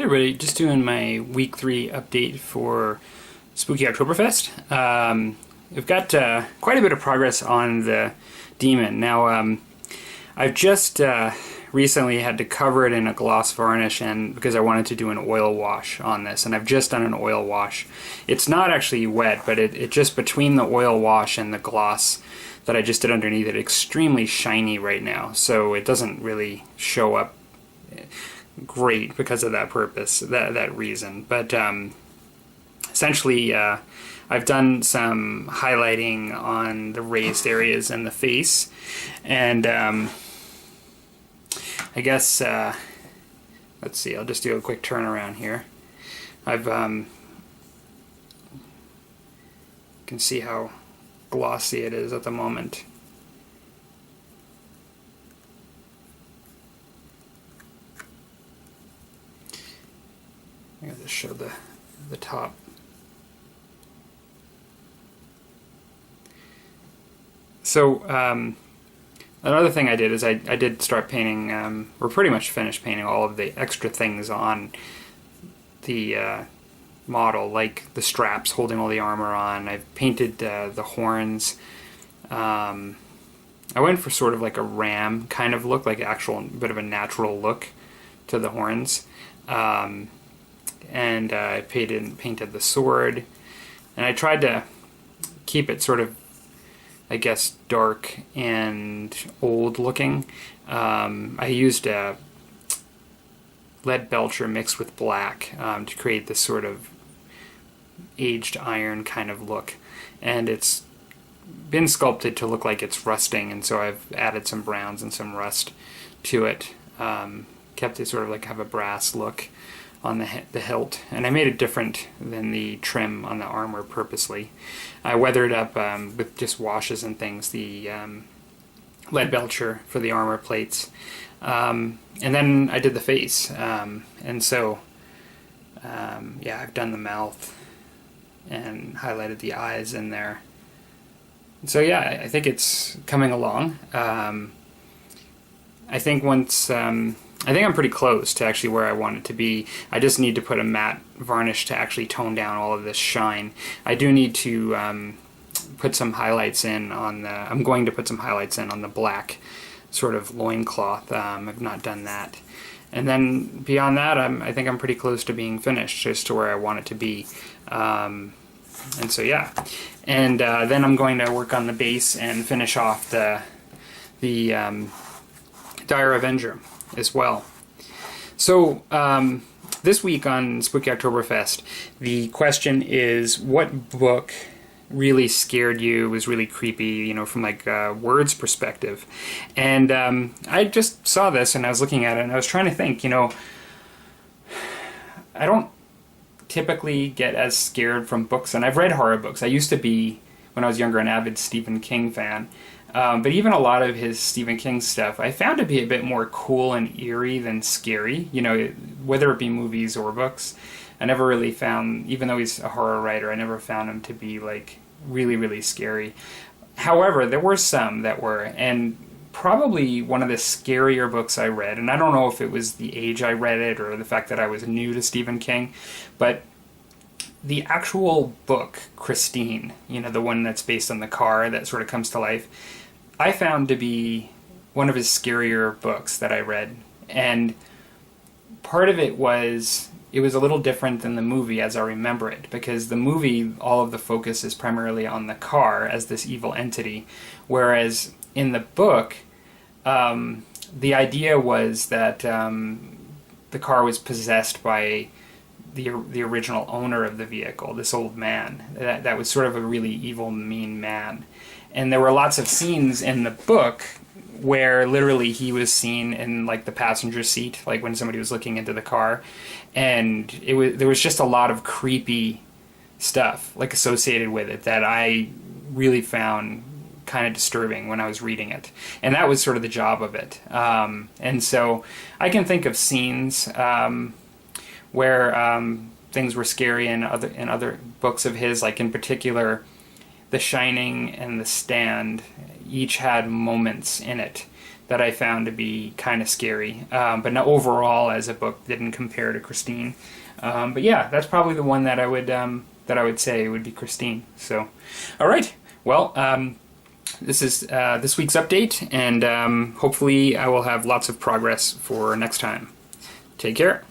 Hey everybody, just doing my week 3 update for Spookeytoberfest. We've got quite a bit of progress on the demon. Now, I've just recently had to cover it in a gloss varnish and because I wanted to do an oil wash on this, and I've just done an oil wash. It's not actually wet, but it just between the oil wash and the gloss that I just did underneath it, extremely shiny right now, so it doesn't really show up great because of that purpose, that reason. But essentially I've done some highlighting on the raised areas in the face, and I guess let's see, I'll just do a quick turnaround here. I've you can see how glossy it is at the moment. I'm going to show the top. So another thing I did is I did start painting, or pretty much finished painting all of the extra things on the model, like the straps holding all the armor on. I've painted the horns. I went for sort of like a ram kind of look, like actual bit of a natural look to the horns. And I painted the sword, and I tried to keep it sort of, I guess, dark and old looking. I used a lead belcher mixed with black to create this sort of aged iron kind of look, and it's been sculpted to look like it's rusting, and so I've added some browns and some rust to it. Kept it sort of like have a brass look on the hilt, and I made it different than the trim on the armor purposely. I weathered up with just washes and things the lead belcher for the armor plates, and then I did the face, and so yeah, I've done the mouth and highlighted the eyes in there. So yeah, I think it's coming along. I think I think I'm pretty close to actually where I want it to be. I just need to put a matte varnish to actually tone down all of this shine. I do need to put some highlights in on the, I'm going to put some highlights in on the black sort of loincloth. I've not done that. And then beyond that, I think I'm pretty close to being finished, just to where I want it to be. And so yeah. And then I'm going to work on the base and finish off the Dire Avenger as well. So this week on Spookeytoberfest, the question is, what book really scared you, was really creepy, you know, from like a words perspective? And I just saw this and I was looking at it and I was trying to think, you know, I don't typically get as scared from books, and I've read horror books. I used to be, when I was younger, an avid Stephen King fan. But even a lot of his Stephen King stuff I found to be a bit more cool and eerie than scary, you know, whether it be movies or books. I never really found, even though he's a horror writer, I never found him to be like really, really scary. However, there were some that were, and probably one of the scarier books I read, and I don't know if it was the age I read it or the fact that I was new to Stephen King, but the actual book, Christine, you know, the one that's based on the car that sort of comes to life, I found to be one of his scarier books that I read. And part of it was a little different than the movie as I remember it, because the movie, all of the focus is primarily on the car as this evil entity, whereas in the book, the idea was that the car was possessed by the original owner of the vehicle, this old man. That was sort of a really evil, mean man. And there were lots of scenes in the book where literally he was seen in like the passenger seat, like when somebody was looking into the car, and there was just a lot of creepy stuff like associated with it that I really found kind of disturbing when I was reading it, and that was sort of the job of it. And so I can think of scenes where things were scary in other books of his, like in particular The Shining and The Stand each had moments in it that I found to be kind of scary. But now overall, as a book, didn't compare to Christine. But yeah, that's probably the one that I would say would be Christine. So, all right. Well, this is this week's update, and hopefully I will have lots of progress for next time. Take care.